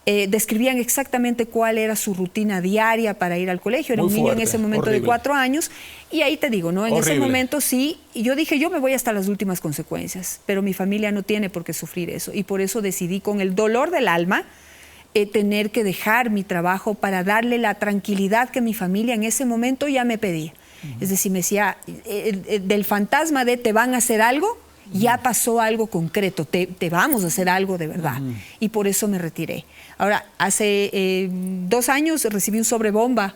Describían exactamente cuál era su rutina diaria para ir al colegio. Era un niño en ese momento de 4 años. Y ahí te digo, ¿no? En ese momento sí, y yo dije, yo me voy hasta las últimas consecuencias, pero mi familia no tiene por qué sufrir eso. Y por eso decidí, con el dolor del alma, tener que dejar mi trabajo para darle la tranquilidad que mi familia en ese momento ya me pedía. Es decir, me decía, del fantasma de te van a hacer algo, ya pasó algo concreto, te vamos a hacer algo de verdad. Y por eso me retiré. Ahora, hace 2 años recibí un sobrebomba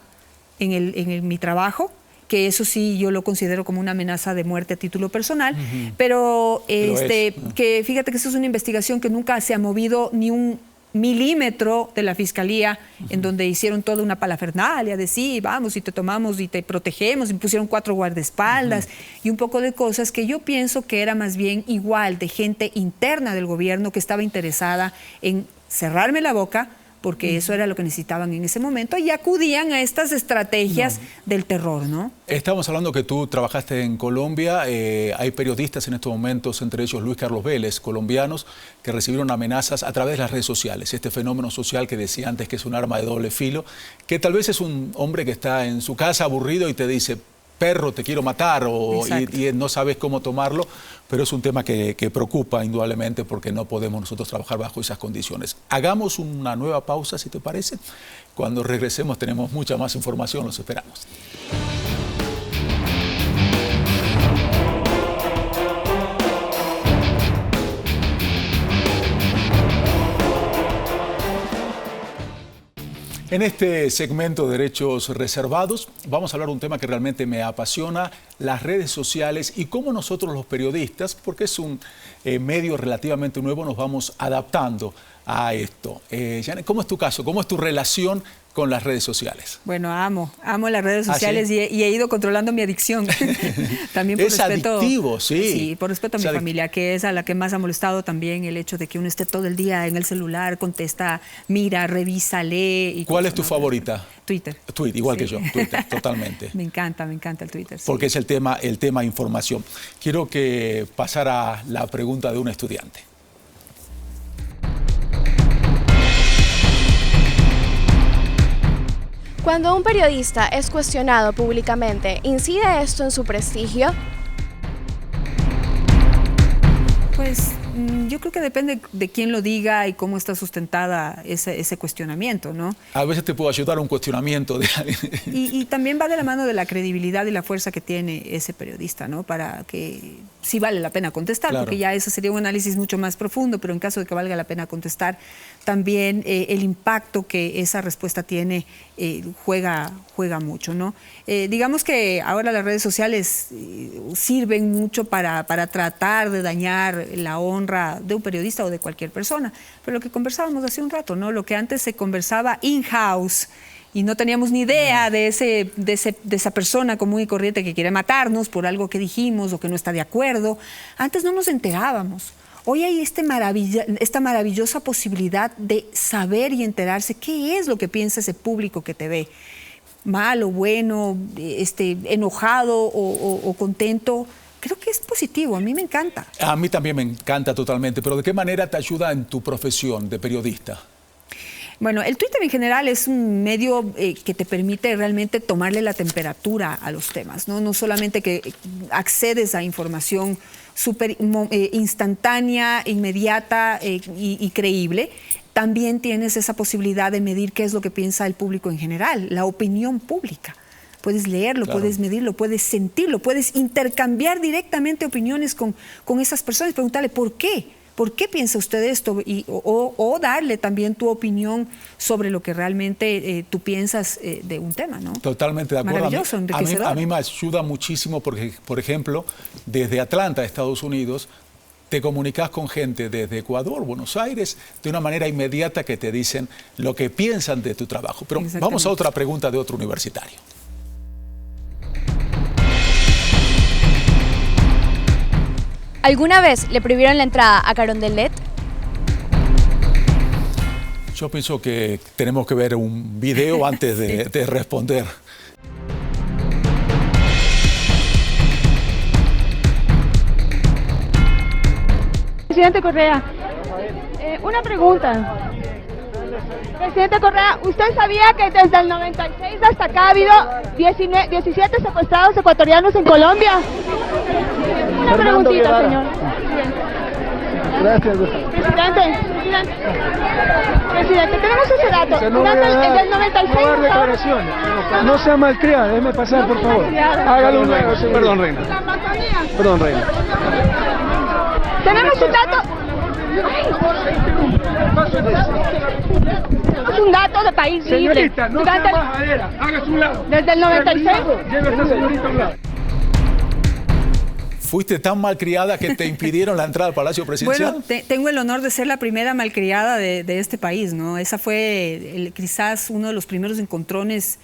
en mi trabajo, que eso sí yo lo considero como una amenaza de muerte a título personal, pero que fíjate que eso es una investigación que nunca se ha movido ni un milímetro de la Fiscalía, en donde hicieron toda una parafernalia de sí, vamos y te tomamos y te protegemos, y pusieron 4 guardaespaldas y un poco de cosas que yo pienso que era más bien igual de gente interna del gobierno que estaba interesada en cerrarme la boca, porque eso era lo que necesitaban en ese momento, y acudían a estas estrategias del terror, ¿no? Estamos hablando que tú trabajaste en Colombia, hay periodistas en estos momentos, entre ellos Luis Carlos Vélez, colombianos, que recibieron amenazas a través de las redes sociales, este fenómeno social que decía antes que es un arma de doble filo, que tal vez es un hombre que está en su casa aburrido y te dice, perro, te quiero matar, y no sabes cómo tomarlo, pero es un tema que preocupa indudablemente porque no podemos nosotros trabajar bajo esas condiciones. Hagamos una nueva pausa, si te parece. Cuando regresemos tenemos mucha más información, los esperamos. En este segmento de Derechos Reservados vamos a hablar de un tema que realmente me apasiona, las redes sociales y cómo nosotros los periodistas, porque es un medio relativamente nuevo, nos vamos adaptando a esto. Janet, ¿cómo es tu caso? ¿Cómo es tu relación con las redes sociales? Bueno, amo las redes sociales. ¿Sí? y he ido controlando mi adicción. También por respeto, adictivo, sí. Sí, por respeto a mi familia, que es a la que más ha molestado también el hecho de que uno esté todo el día en el celular, contesta, mira, revisa, lee. Y ¿cuál es tu favorita? Twitter. Twitter, igual que yo, Twitter, totalmente. Me encanta el Twitter. Sí. Porque es el tema información. Quiero que pasara la pregunta de un estudiante. Cuando un periodista es cuestionado públicamente, ¿incide esto en su prestigio? Pues yo creo que depende de quién lo diga y cómo está sustentada ese cuestionamiento, ¿no? A veces te puedo ayudar a un cuestionamiento de alguien. Y también va de la mano de la credibilidad y la fuerza que tiene ese periodista, ¿no? Para que sí vale la pena contestar, claro, porque ya eso sería un análisis mucho más profundo, pero en caso de que valga la pena contestar, también el impacto que esa respuesta tiene juega mucho, ¿no? Digamos que ahora las redes sociales sirven mucho para tratar de dañar la honra de un periodista o de cualquier persona, pero lo que conversábamos hace un rato, ¿no? Lo que antes se conversaba in-house y no teníamos ni idea de esa persona común y corriente que quiere matarnos por algo que dijimos o que no está de acuerdo, antes no nos enterábamos. Hoy hay esta maravillosa posibilidad de saber y enterarse qué es lo que piensa ese público que te ve. Mal o bueno, enojado o contento. Creo que es positivo, a mí me encanta. A mí también me encanta totalmente, pero ¿de qué manera te ayuda en tu profesión de periodista? Bueno, el Twitter en general es un medio que te permite realmente tomarle la temperatura a los temas, ¿no? No solamente que accedes a información súper instantánea, inmediata y creíble, también tienes esa posibilidad de medir qué es lo que piensa el público en general, la opinión pública. Puedes leerlo, claro, puedes medirlo, puedes sentirlo, puedes intercambiar directamente opiniones con esas personas, preguntarle ¿por qué? ¿Por qué piensa usted esto? O darle también tu opinión sobre lo que realmente tú piensas de un tema, ¿no? Totalmente de acuerdo. Maravilloso, enriquecedor. A mí me ayuda muchísimo porque, por ejemplo, desde Atlanta, Estados Unidos, te comunicas con gente desde Ecuador, Buenos Aires, de una manera inmediata que te dicen lo que piensan de tu trabajo. Pero vamos a otra pregunta de otro universitario. ¿Alguna vez le prohibieron la entrada a Carondelet? Yo pienso que tenemos que ver un video antes de responder. Presidente Correa, una pregunta. Presidente Correa, ¿usted sabía que desde el 96 hasta acá ha habido 17 secuestrados ecuatorianos en Colombia? Una preguntita, señor. Gracias. Presidente, tenemos ese dato. Desde el 96 no dar declaraciones. No sea malcriada, déjeme pasar, por favor. Hágalo un nuevo, señor. Perdón, reina. Perdón, reina. Tenemos un dato. Tenemos un dato de país libre. Señorita, no sea majadera. Hágase un lado. Desde el 96. Lleve a esta señorita a un lado. ¿Fuiste tan malcriada que te impidieron la entrada al Palacio Presidencial? Bueno, tengo el honor de ser la primera malcriada de este país, ¿no? Esa fue quizás uno de los primeros encontrones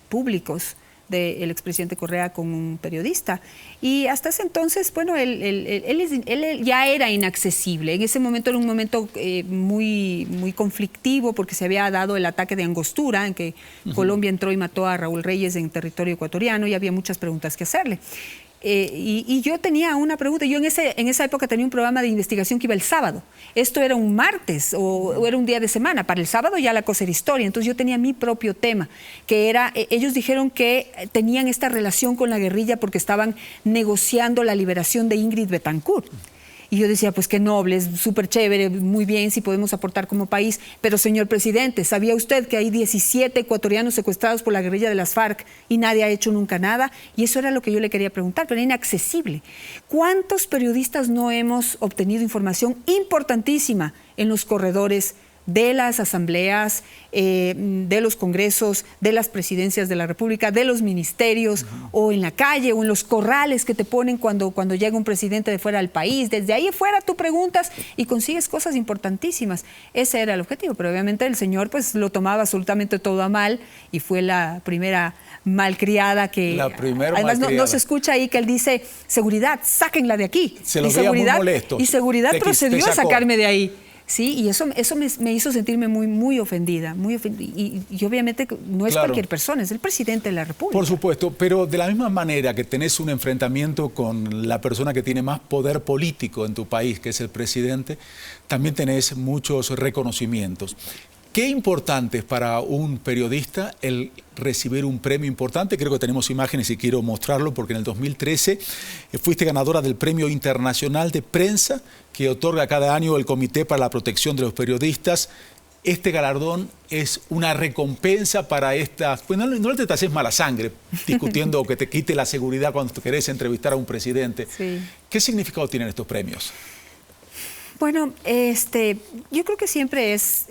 públicos del expresidente Correa con un periodista. Y hasta ese entonces, bueno, él ya era inaccesible. En ese momento era un momento muy conflictivo porque se había dado el ataque de Angostura, en que Colombia entró y mató a Raúl Reyes en territorio ecuatoriano y había muchas preguntas que hacerle. Y yo tenía una pregunta. Yo en esa época tenía un programa de investigación que iba el sábado. Esto era un martes o era un día de semana. Para el sábado ya la cosa era historia. Entonces yo tenía mi propio tema, que era, ellos dijeron que tenían esta relación con la guerrilla porque estaban negociando la liberación de Ingrid Betancourt. Y yo decía, pues qué noble, es súper chévere, muy bien si podemos aportar como país. Pero, señor presidente, ¿sabía usted que hay 17 ecuatorianos secuestrados por la guerrilla de las FARC y nadie ha hecho nunca nada? Y eso era lo que yo le quería preguntar, pero era inaccesible. ¿Cuántos periodistas no hemos obtenido información importantísima en los corredores de las asambleas, de los congresos, de las presidencias de la República, de los ministerios, o en la calle, o en los corrales que te ponen cuando llega un presidente de fuera del país? Desde ahí afuera tú preguntas y consigues cosas importantísimas. Ese era el objetivo, pero obviamente el señor pues lo tomaba absolutamente todo a mal y fue la primera malcriada que... Además no se escucha ahí que él dice, seguridad, sáquenla de aquí. Se lo veía muy molesto. Y seguridad procedió a sacarme de ahí. Sí, y eso me hizo sentirme muy ofendida, y obviamente no es cualquier persona, es el presidente de la República. Por supuesto, pero de la misma manera que tenés un enfrentamiento con la persona que tiene más poder político en tu país, que es el presidente, también tenés muchos reconocimientos. Qué importante es para un periodista el recibir un premio importante. Creo que tenemos imágenes y quiero mostrarlo porque en el 2013 fuiste ganadora del Premio Internacional de Prensa que otorga cada año el Comité para la Protección de los Periodistas. Este galardón es una recompensa para estas... Pues no te haces mala sangre discutiendo que te quite la seguridad cuando querés entrevistar a un presidente. Sí. ¿Qué significado tienen estos premios? Bueno, yo creo que siempre es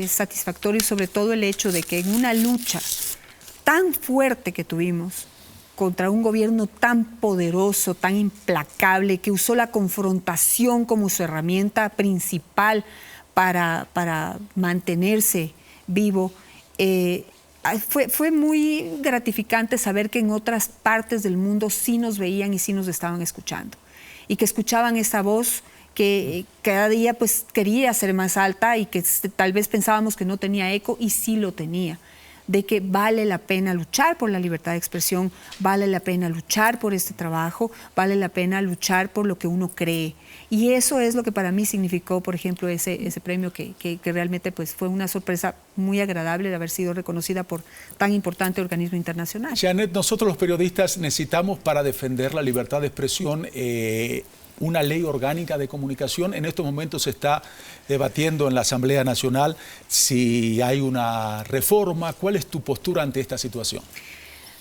satisfactorio, sobre todo el hecho de que en una lucha tan fuerte que tuvimos contra un gobierno tan poderoso, tan implacable, que usó la confrontación como su herramienta principal para mantenerse vivo, fue muy gratificante saber que en otras partes del mundo sí nos veían y sí nos estaban escuchando, y que escuchaban esa voz que cada día pues quería ser más alta y que tal vez pensábamos que no tenía eco, y sí lo tenía, de que vale la pena luchar por la libertad de expresión, vale la pena luchar por este trabajo, vale la pena luchar por lo que uno cree. Y eso es lo que para mí significó, por ejemplo, ese premio que realmente pues, fue una sorpresa muy agradable de haber sido reconocida por tan importante organismo internacional. Janet, nosotros los periodistas necesitamos para defender la libertad de expresión una ley orgánica de comunicación. En estos momentos se está debatiendo en la Asamblea Nacional si hay una reforma. ¿Cuál es tu postura ante esta situación?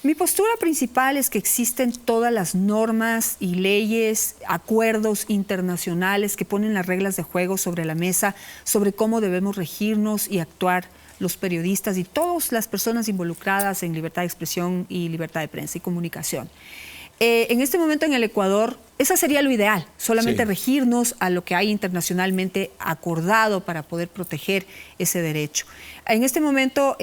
Mi postura principal es que existen todas las normas y leyes, acuerdos internacionales que ponen las reglas de juego sobre la mesa, sobre cómo debemos regirnos y actuar los periodistas y todas las personas involucradas en libertad de expresión y libertad de prensa y comunicación. En este momento en el Ecuador, esa sería lo ideal, solamente regirnos a lo que hay internacionalmente acordado para poder proteger ese derecho. En este momento,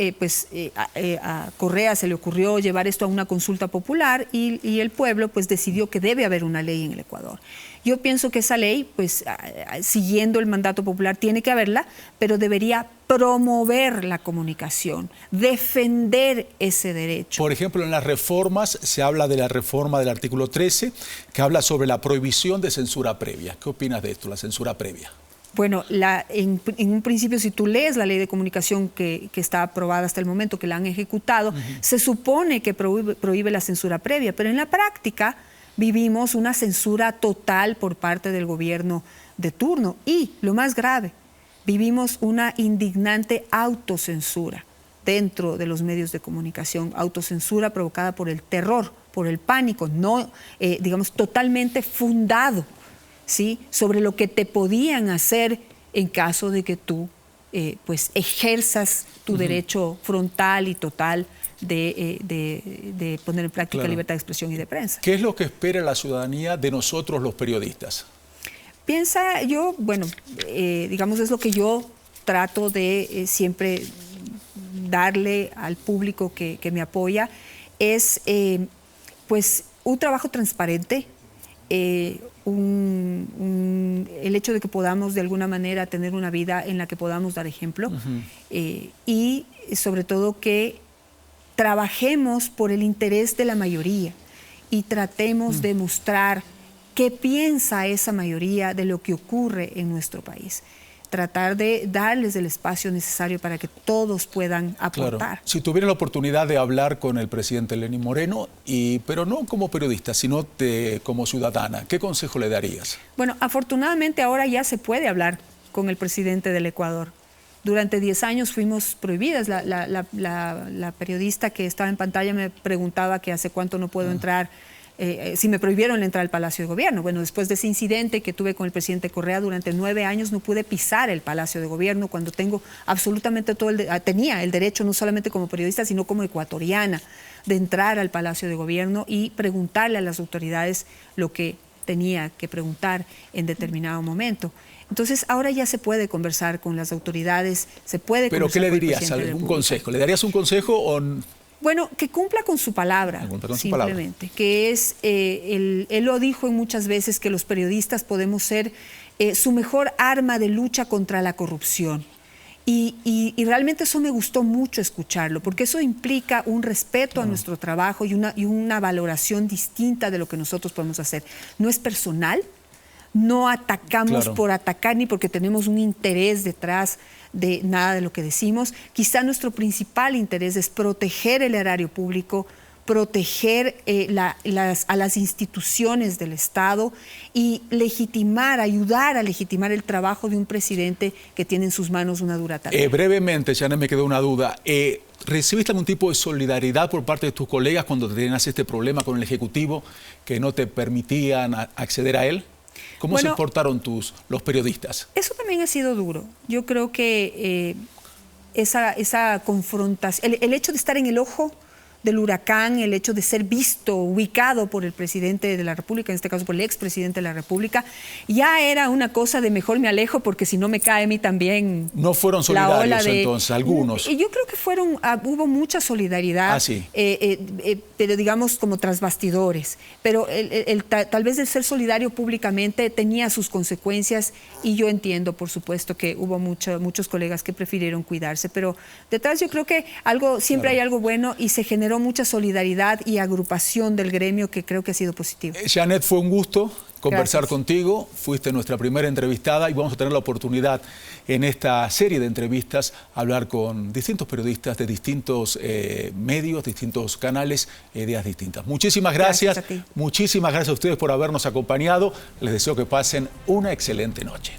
a Correa se le ocurrió llevar esto a una consulta popular y el pueblo pues decidió que debe haber una ley en el Ecuador. Yo pienso que esa ley, pues siguiendo el mandato popular, tiene que haberla, pero debería promover la comunicación, defender ese derecho. Por ejemplo, en las reformas se habla de la reforma del artículo 13, que habla sobre la prohibición de censura previa. ¿Qué opinas de esto, la censura previa? Bueno, en un principio, si tú lees la ley de comunicación que está aprobada hasta el momento, que la han ejecutado, se supone que prohíbe la censura previa, pero en la práctica vivimos una censura total por parte del gobierno de turno. Y, lo más grave, vivimos una indignante autocensura dentro de los medios de comunicación, autocensura provocada por el terror, por el pánico, no, digamos, totalmente fundado, ¿sí?, sobre lo que te podían hacer en caso de que tú pues ejerzas tu derecho frontal y total de poner en práctica la libertad de expresión y de prensa. ¿Qué es lo que espera la ciudadanía de nosotros los periodistas? Piensa yo, bueno, digamos es lo que yo trato de siempre darle al público que me apoya, es pues un trabajo transparente, el hecho de que podamos de alguna manera tener una vida en la que podamos dar ejemplo y sobre todo que trabajemos por el interés de la mayoría y tratemos de mostrar qué piensa esa mayoría de lo que ocurre en nuestro país. Tratar de darles el espacio necesario para que todos puedan aportar. Claro. Si tuviera la oportunidad de hablar con el presidente Lenín Moreno, pero no como periodista, sino como ciudadana, ¿qué consejo le darías? Bueno, afortunadamente ahora ya se puede hablar con el presidente del Ecuador. Durante 10 años fuimos prohibidas. La periodista que estaba en pantalla me preguntaba que hace cuánto no puedo entrar, si me prohibieron entrar al Palacio de Gobierno. Bueno, después de ese incidente que tuve con el presidente Correa, durante 9 años no pude pisar el Palacio de Gobierno cuando tengo absolutamente tenía el derecho, no solamente como periodista, sino como ecuatoriana, de entrar al Palacio de Gobierno y preguntarle a las autoridades lo que tenía que preguntar en determinado momento. Entonces, ahora ya se puede conversar con las autoridades, se puede ¿Pero qué le dirías? ¿Algún consejo? ¿Le darías un consejo o...? Bueno, que cumpla con su palabra, simplemente. Que es, él lo dijo muchas veces, que los periodistas podemos ser su mejor arma de lucha contra la corrupción. Y realmente eso me gustó mucho escucharlo, porque eso implica un respeto a nuestro trabajo y una valoración distinta de lo que nosotros podemos hacer. No es personal, no atacamos Claro. por atacar ni porque tenemos un interés detrás de nada de lo que decimos. Quizá nuestro principal interés es proteger el erario público, proteger a las instituciones del Estado y ayudar a legitimar el trabajo de un presidente que tiene en sus manos una dura tarea. Brevemente, Janet, me quedó una duda. ¿Recibiste algún tipo de solidaridad por parte de tus colegas cuando tenías este problema con el Ejecutivo que no te permitían acceder a él? ¿Cómo se portaron los periodistas? Eso también ha sido duro. Yo creo que esa confrontación, el hecho de estar en el ojo del huracán, el hecho de ser visto, ubicado por el presidente de la República, en este caso por el expresidente de la República, ya era una cosa de mejor me alejo porque si no me cae a mí también. ¿No fueron solidarios entonces, algunos? Yo creo que hubo mucha solidaridad, pero digamos como tras bastidores. Pero tal vez el ser solidario públicamente tenía sus consecuencias y yo entiendo, por supuesto, que hubo muchos colegas que prefirieron cuidarse, pero detrás yo creo que siempre hay algo bueno y se generó mucha solidaridad y agrupación del gremio que creo que ha sido positivo. Janet, fue un gusto conversar Gracias. contigo. Fuiste nuestra primera entrevistada y vamos a tener la oportunidad en esta serie de entrevistas hablar con distintos periodistas de distintos medios, distintos canales, ideas distintas. Muchísimas gracias. Gracias a ti. Muchísimas gracias a ustedes por habernos acompañado. Les deseo que pasen una excelente noche.